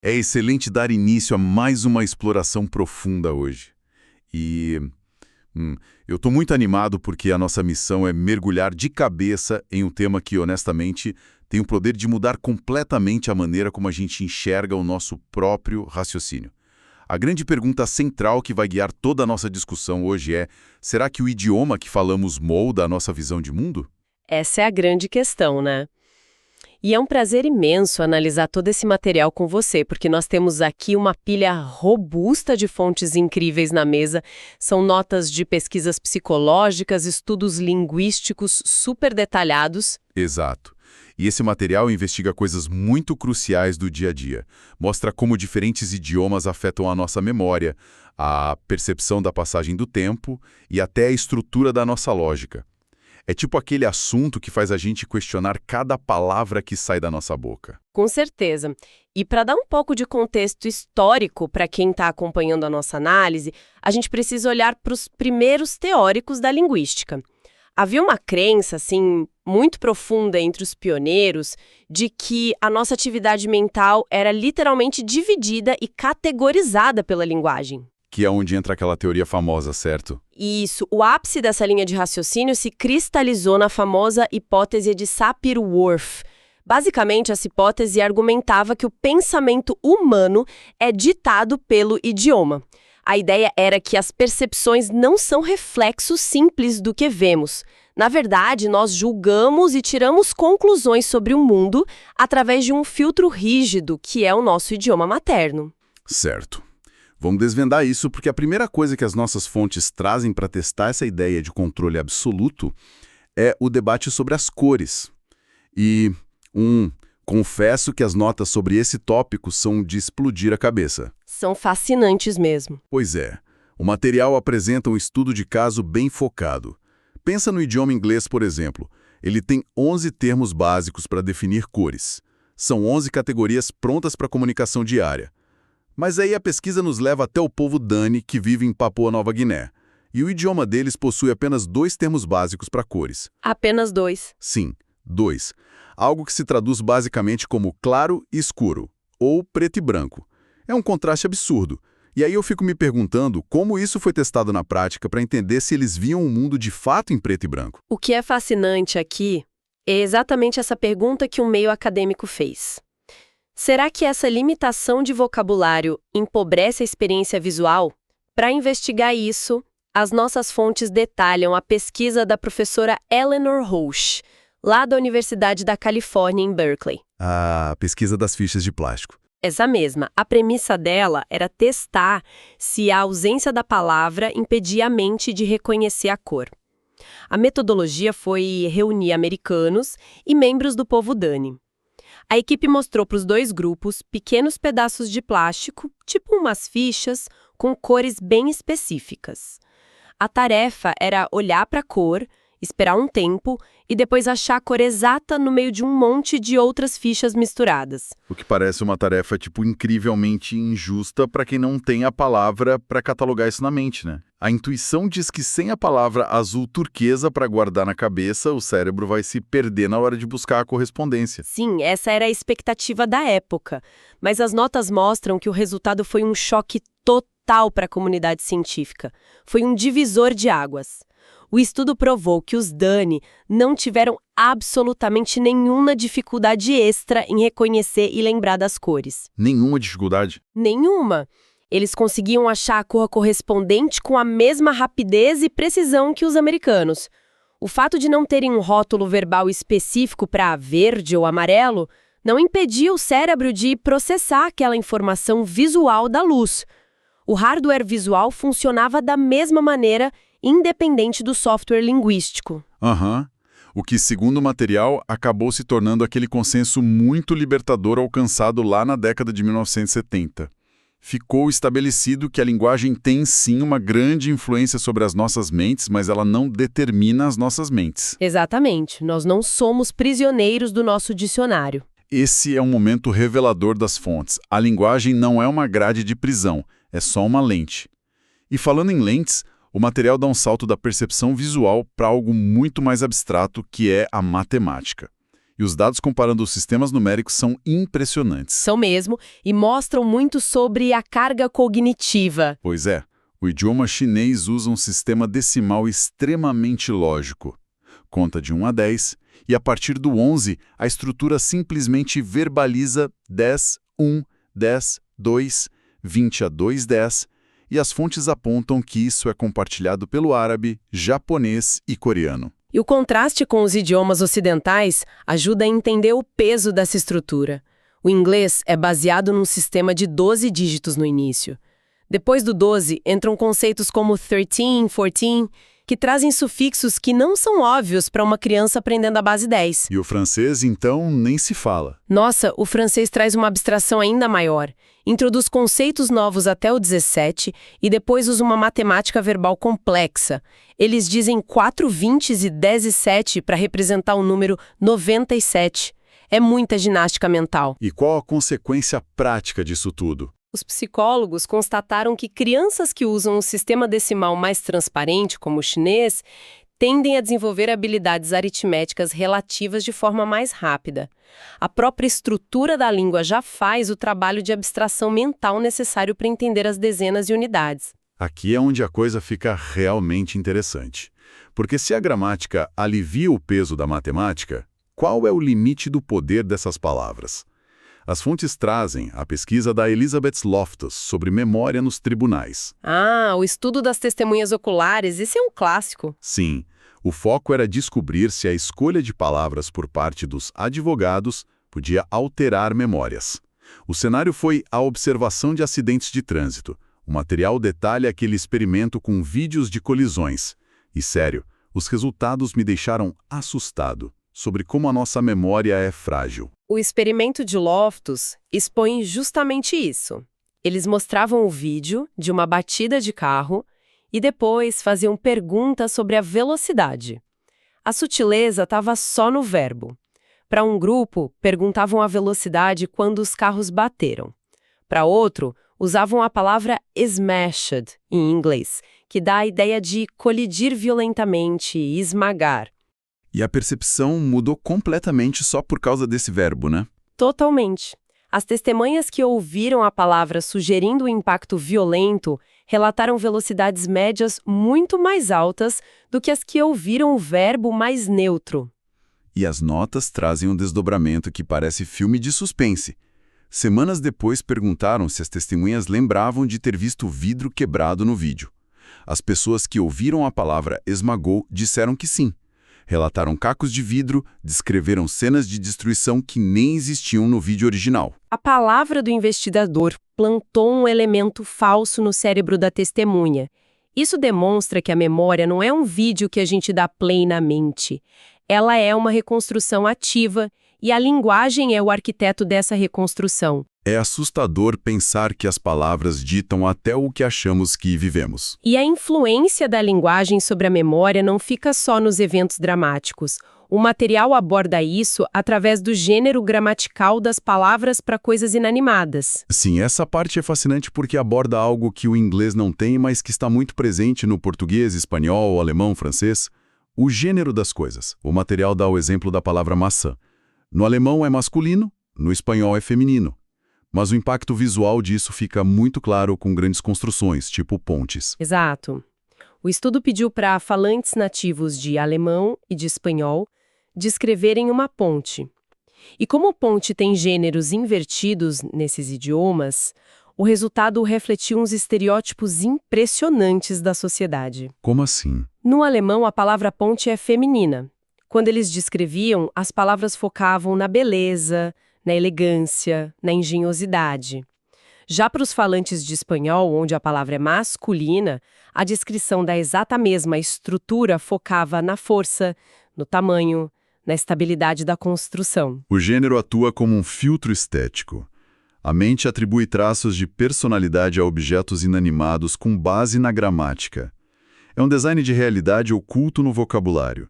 É excelente dar início a mais uma exploração profunda hoje. E eu estou muito animado porque a nossa missão é mergulhar de cabeça em um tema que, honestamente, tem o poder de mudar completamente a maneira como a gente enxerga o nosso próprio raciocínio. A grande pergunta central que vai guiar toda a nossa discussão hoje é: será que o idioma que falamos molda a nossa visão de mundo? Essa é a grande questão, né? E é um prazer imenso analisar todo esse material com você, porque nós temos aqui uma pilha robusta de fontes incríveis na mesa. São notas de pesquisas psicológicas, estudos linguísticos super detalhados. Exato. E esse material investiga coisas muito cruciais do dia a dia. Mostra como diferentes idiomas afetam a nossa memória, a percepção da passagem do tempo e até a estrutura da nossa lógica. É tipo aquele assunto que faz a gente questionar cada palavra que sai da nossa boca. Com certeza. E para dar um pouco de contexto histórico para quem está acompanhando a nossa análise, a gente precisa olhar para os primeiros teóricos da linguística. Havia uma crença, assim, muito profunda entre os pioneiros de que a nossa atividade mental era literalmente dividida e categorizada pela linguagem. Que é onde entra aquela teoria famosa, certo? Isso, o ápice dessa linha de raciocínio se cristalizou na famosa hipótese de Sapir-Whorf. Basicamente, essa hipótese argumentava que o pensamento humano é ditado pelo idioma. A ideia era que as percepções não são reflexos simples do que vemos. Na verdade, nós julgamos e tiramos conclusões sobre o mundo através de um filtro rígido, que é o nosso idioma materno. Certo. Vamos desvendar isso porque a primeira coisa que as nossas fontes trazem para testar essa ideia de controle absoluto é o debate sobre as cores. E, confesso que as notas sobre esse tópico são de explodir a cabeça. São fascinantes mesmo. Pois é, o material apresenta um estudo de caso bem focado. Pensa no idioma inglês, por exemplo. Ele tem 11 termos básicos para definir cores. São 11 categorias prontas para comunicação diária. Mas aí a pesquisa nos leva até o povo Dani, que vive em Papua Nova Guiné. E o idioma deles possui apenas 2 termos básicos para cores. Apenas 2. Sim, 2. Algo que se traduz basicamente como claro e escuro, ou preto e branco. É um contraste absurdo. E aí eu fico me perguntando como isso foi testado na prática para entender se eles viam o mundo de fato em preto e branco. O que é fascinante aqui é exatamente essa pergunta que um meio acadêmico fez. Será que essa limitação de vocabulário empobrece a experiência visual? Para investigar isso, as nossas fontes detalham a pesquisa da professora Eleanor Roche, lá da Universidade da Califórnia, em Berkeley. A pesquisa das fichas de plástico. Essa mesma. A premissa dela era testar se a ausência da palavra impedia a mente de reconhecer a cor. A metodologia foi reunir americanos e membros do povo Dani. A equipe mostrou para os 2 grupos pequenos pedaços de plástico, tipo umas fichas, com cores bem específicas. A tarefa era olhar para a cor, esperar um tempo e depois achar a cor exata no meio de um monte de outras fichas misturadas. O que parece uma tarefa, incrivelmente injusta para quem não tem a palavra para catalogar isso na mente, né? A intuição diz que sem a palavra azul turquesa para guardar na cabeça, o cérebro vai se perder na hora de buscar a correspondência. Sim, essa era a expectativa da época. Mas as notas mostram que o resultado foi um choque total para a comunidade científica. Foi um divisor de águas. O estudo provou que os Dani não tiveram absolutamente nenhuma dificuldade extra em reconhecer e lembrar das cores. Nenhuma dificuldade? Nenhuma. Eles conseguiam achar a cor correspondente com a mesma rapidez e precisão que os americanos. O fato de não terem um rótulo verbal específico para verde ou amarelo não impedia o cérebro de processar aquela informação visual da luz. O hardware visual funcionava da mesma maneira, independente do software linguístico. O que, segundo o material, acabou se tornando aquele consenso muito libertador alcançado lá na década de 1970. Ficou estabelecido que a linguagem tem sim uma grande influência sobre as nossas mentes, mas ela não determina as nossas mentes. Exatamente. Nós não somos prisioneiros do nosso dicionário. Esse é um momento revelador das fontes. A linguagem não é uma grade de prisão, é só uma lente. E falando em lentes, o material dá um salto da percepção visual para algo muito mais abstrato, que é a matemática. E os dados comparando os sistemas numéricos são impressionantes. São mesmo, e mostram muito sobre a carga cognitiva. Pois é, o idioma chinês usa um sistema decimal extremamente lógico. Conta de 1 a 10, e a partir do 11, a estrutura simplesmente verbaliza 10, 1, 10, 2, 20 a 2, 10, e as fontes apontam que isso é compartilhado pelo árabe, japonês e coreano. E o contraste com os idiomas ocidentais ajuda a entender o peso dessa estrutura. O inglês é baseado num sistema de 12 dígitos no início. Depois do 12, entram conceitos como 13, 14, que trazem sufixos que não são óbvios para uma criança aprendendo a base 10. E o francês, então, nem se fala. Nossa, o francês traz uma abstração ainda maior. Introduz conceitos novos até o 17 e depois usa uma matemática verbal complexa. Eles dizem 4 20s e 10 e 7 para representar o número 97. É muita ginástica mental. E qual a consequência prática disso tudo? Os psicólogos constataram que crianças que usam um sistema decimal mais transparente, como o chinês, tendem a desenvolver habilidades aritméticas relativas de forma mais rápida. A própria estrutura da língua já faz o trabalho de abstração mental necessário para entender as dezenas e unidades. Aqui é onde a coisa fica realmente interessante. Porque se a gramática alivia o peso da matemática, qual é o limite do poder dessas palavras? As fontes trazem a pesquisa da Elizabeth Loftus sobre memória nos tribunais. Ah, o estudo das testemunhas oculares, esse é um clássico. Sim, o foco era descobrir se a escolha de palavras por parte dos advogados podia alterar memórias. O cenário foi a observação de acidentes de trânsito. O material detalha aquele experimento com vídeos de colisões. E sério, os resultados me deixaram assustado sobre como a nossa memória é frágil. O experimento de Loftus expõe justamente isso. Eles mostravam o vídeo de uma batida de carro e depois faziam perguntas sobre a velocidade. A sutileza estava só no verbo. Para um grupo, perguntavam a velocidade quando os carros bateram. Para outro, usavam a palavra smashed, em inglês, que dá a ideia de colidir violentamente e esmagar. E a percepção mudou completamente só por causa desse verbo, né? Totalmente. As testemunhas que ouviram a palavra sugerindo um impacto violento relataram velocidades médias muito mais altas do que as que ouviram o verbo mais neutro. E as notas trazem um desdobramento que parece filme de suspense. Semanas depois perguntaram se as testemunhas lembravam de ter visto vidro quebrado no vídeo. As pessoas que ouviram a palavra esmagou disseram que sim. Relataram cacos de vidro, descreveram cenas de destruição que nem existiam no vídeo original. A palavra do investigador plantou um elemento falso no cérebro da testemunha. Isso demonstra que a memória não é um vídeo que a gente dá play na mente. Ela é uma reconstrução ativa e a linguagem é o arquiteto dessa reconstrução. É assustador pensar que as palavras ditam até o que achamos que vivemos. E a influência da linguagem sobre a memória não fica só nos eventos dramáticos. O material aborda isso através do gênero gramatical das palavras para coisas inanimadas. Sim, essa parte é fascinante porque aborda algo que o inglês não tem, mas que está muito presente no português, espanhol, alemão, francês. O gênero das coisas. O material dá o exemplo da palavra maçã. No alemão é masculino, no espanhol é feminino. Mas o impacto visual disso fica muito claro com grandes construções, tipo pontes. Exato. O estudo pediu para falantes nativos de alemão e de espanhol descreverem uma ponte. E como ponte tem gêneros invertidos nesses idiomas, o resultado refletiu uns estereótipos impressionantes da sociedade. Como assim? No alemão, a palavra ponte é feminina. Quando eles descreviam, as palavras focavam na beleza, na elegância, na engenhosidade. Já para os falantes de espanhol, onde a palavra é masculina, a descrição da exata mesma estrutura focava na força, no tamanho, na estabilidade da construção. O gênero atua como um filtro estético. A mente atribui traços de personalidade a objetos inanimados com base na gramática. É um design de realidade oculto no vocabulário.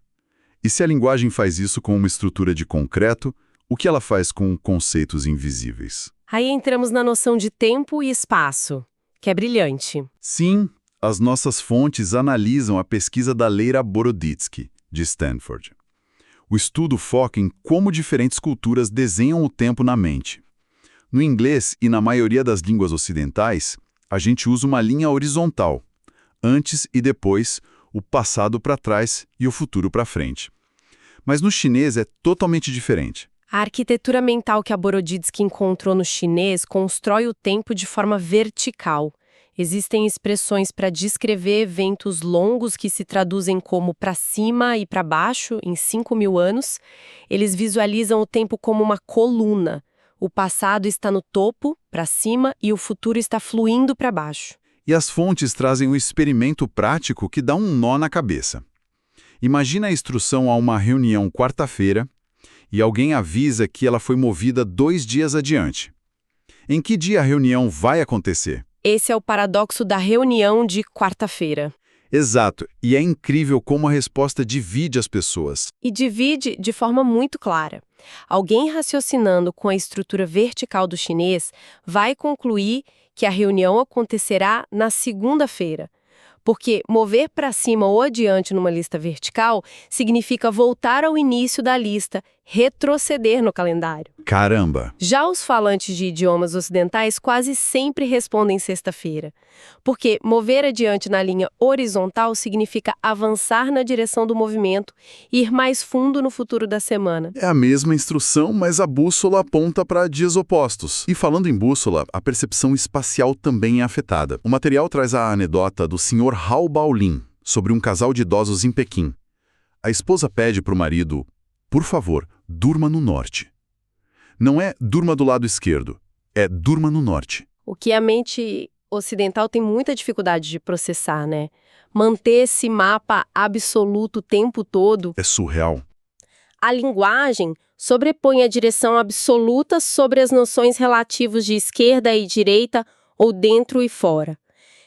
E se a linguagem faz isso com uma estrutura de concreto, o que ela faz com conceitos invisíveis? Aí entramos na noção de tempo e espaço, que é brilhante. Sim, as nossas fontes analisam a pesquisa da Leira Boroditsky, de Stanford. O estudo foca em como diferentes culturas desenham o tempo na mente. No inglês e na maioria das línguas ocidentais, a gente usa uma linha horizontal, antes e depois, o passado para trás e o futuro para frente. Mas no chinês é totalmente diferente. A arquitetura mental que a Boroditsky encontrou no chinês constrói o tempo de forma vertical. Existem expressões para descrever eventos longos que se traduzem como para cima e para baixo em 5.000 anos. Eles visualizam o tempo como uma coluna. O passado está no topo, para cima, e o futuro está fluindo para baixo. E as fontes trazem um experimento prático que dá um nó na cabeça. Imagina a instrução a uma reunião quarta-feira e alguém avisa que ela foi movida 2 dias adiante. Em que dia a reunião vai acontecer? Esse é o paradoxo da reunião de quarta-feira. Exato, e é incrível como a resposta divide as pessoas. E divide de forma muito clara. Alguém raciocinando com a estrutura vertical do chinês vai concluir que a reunião acontecerá na segunda-feira. Porque mover para cima ou adiante numa lista vertical significa voltar ao início da lista, retroceder no calendário. Caramba! Já os falantes de idiomas ocidentais quase sempre respondem sexta-feira, porque mover adiante na linha horizontal significa avançar na direção do movimento e ir mais fundo no futuro da semana. É a mesma instrução, mas a bússola aponta para dias opostos. E falando em bússola, a percepção espacial também é afetada. O material traz a anedota do Sr. Hao Baolin sobre um casal de idosos em Pequim. A esposa pede para o marido, por favor, durma no norte. Não é durma do lado esquerdo, é durma no norte. O que a mente ocidental tem muita dificuldade de processar, né? Manter esse mapa absoluto o tempo todo. É surreal. A linguagem sobrepõe a direção absoluta sobre as noções relativas de esquerda e direita ou dentro e fora.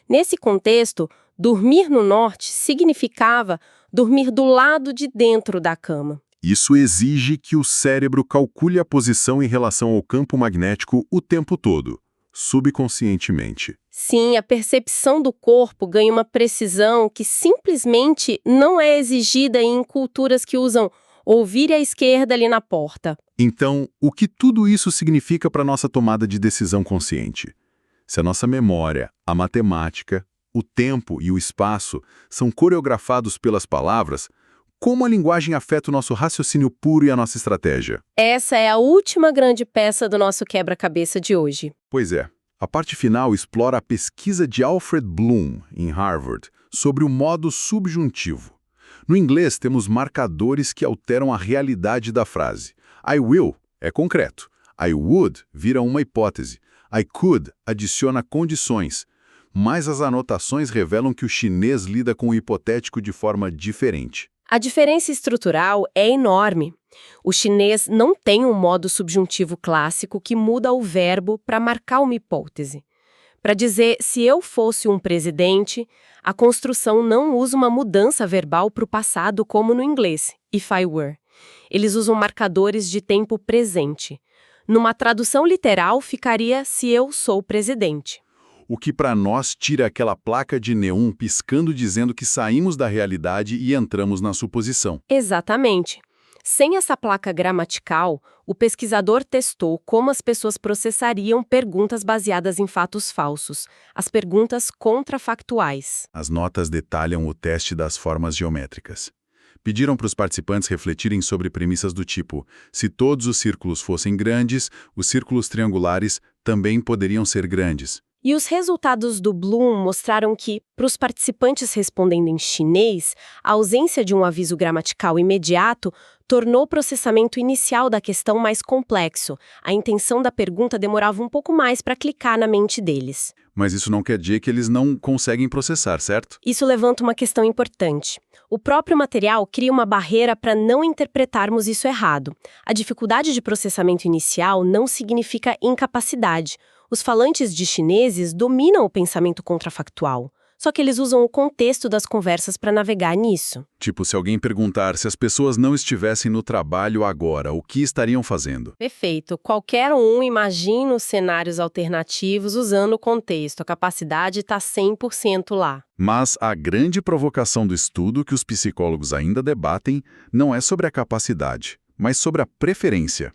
Nesse contexto, dormir no norte significava dormir do lado de dentro da cama. Isso exige que o cérebro calcule a posição em relação ao campo magnético o tempo todo, subconscientemente. Sim, a percepção do corpo ganha uma precisão que simplesmente não é exigida em culturas que usam ouvir à esquerda ali na porta. Então, o que tudo isso significa para nossa tomada de decisão consciente? Se a nossa memória, a matemática, o tempo e o espaço são coreografados pelas palavras, como a linguagem afeta o nosso raciocínio puro e a nossa estratégia? Essa é a última grande peça do nosso quebra-cabeça de hoje. Pois é. A parte final explora a pesquisa de Alfred Bloom, em Harvard, sobre o modo subjuntivo. No inglês, temos marcadores que alteram a realidade da frase. I will é concreto. I would vira uma hipótese. I could adiciona condições. Mas as anotações revelam que o chinês lida com o hipotético de forma diferente. A diferença estrutural é enorme. O chinês não tem um modo subjuntivo clássico que muda o verbo para marcar uma hipótese. Para dizer se eu fosse um presidente, a construção não usa uma mudança verbal para o passado como no inglês, if I were. Eles usam marcadores de tempo presente. Numa tradução literal, ficaria se eu sou presidente. O que para nós tira aquela placa de neon piscando dizendo que saímos da realidade e entramos na suposição. Exatamente. Sem essa placa gramatical, o pesquisador testou como as pessoas processariam perguntas baseadas em fatos falsos, as perguntas contrafactuais. As notas detalham o teste das formas geométricas. Pediram para os participantes refletirem sobre premissas do tipo: se todos os círculos fossem grandes, os círculos triangulares também poderiam ser grandes. E os resultados do Bloom mostraram que, para os participantes respondendo em chinês, a ausência de um aviso gramatical imediato tornou o processamento inicial da questão mais complexo. A intenção da pergunta demorava um pouco mais para clicar na mente deles. Mas isso não quer dizer que eles não conseguem processar, certo? Isso levanta uma questão importante. O próprio material cria uma barreira para não interpretarmos isso errado. A dificuldade de processamento inicial não significa incapacidade. Os falantes de chineses dominam o pensamento contrafactual. só que eles usam o contexto das conversas para navegar nisso. Tipo, se alguém perguntar se as pessoas não estivessem no trabalho agora, o que estariam fazendo? Perfeito. Qualquer um imagina os cenários alternativos usando o contexto. A capacidade está 100% lá. Mas a grande provocação do estudo que os psicólogos ainda debatem não é sobre a capacidade, mas sobre a preferência.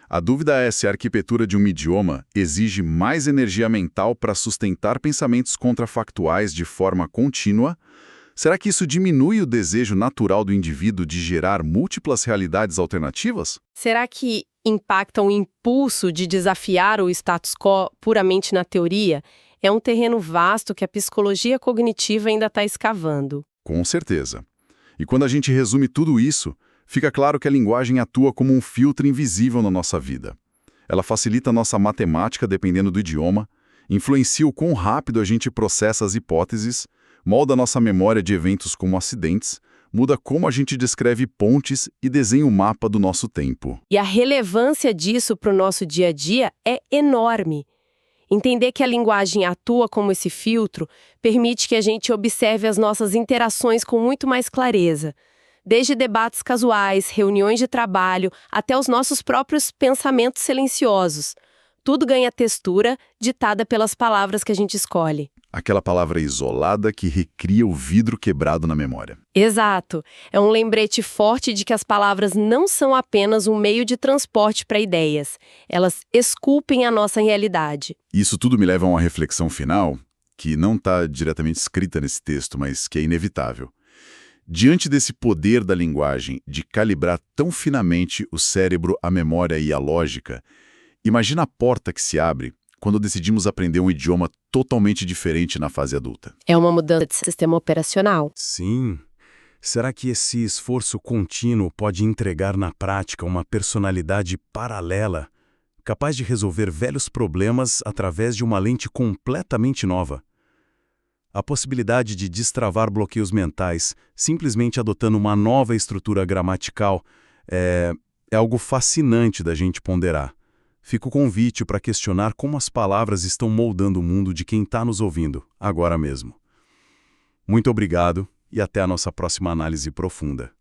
A dúvida é se a arquitetura de um idioma exige mais energia mental para sustentar pensamentos contrafactuais de forma contínua. Será que isso diminui o desejo natural do indivíduo de gerar múltiplas realidades alternativas? Será que impacta o impulso de desafiar o status quo puramente na teoria? É um terreno vasto que a psicologia cognitiva ainda está escavando. Com certeza. E quando a gente resume tudo isso, fica claro que a linguagem atua como um filtro invisível na nossa vida. Ela facilita a nossa matemática dependendo do idioma, influencia o quão rápido a gente processa as hipóteses, molda nossa memória de eventos como acidentes, muda como a gente descreve pontes e desenha o mapa do nosso tempo. E a relevância disso para o nosso dia a dia é enorme. Entender que a linguagem atua como esse filtro permite que a gente observe as nossas interações com muito mais clareza. Desde debates casuais, reuniões de trabalho, até os nossos próprios pensamentos silenciosos. Tudo ganha textura ditada pelas palavras que a gente escolhe. Aquela palavra isolada que recria o vidro quebrado na memória. Exato. É um lembrete forte de que as palavras não são apenas um meio de transporte para ideias. Elas esculpem a nossa realidade. Isso tudo me leva a uma reflexão final, que não está diretamente escrita nesse texto, mas que é inevitável. Diante desse poder da linguagem de calibrar tão finamente o cérebro, a memória e a lógica, imagina a porta que se abre quando decidimos aprender um idioma totalmente diferente na fase adulta. É uma mudança de sistema operacional. Sim. Será que esse esforço contínuo pode entregar na prática uma personalidade paralela, capaz de resolver velhos problemas através de uma lente completamente nova? A possibilidade de destravar bloqueios mentais simplesmente adotando uma nova estrutura gramatical é algo fascinante da gente ponderar. Fica o convite para questionar como as palavras estão moldando o mundo de quem está nos ouvindo, agora mesmo. Muito obrigado e até a nossa próxima análise profunda.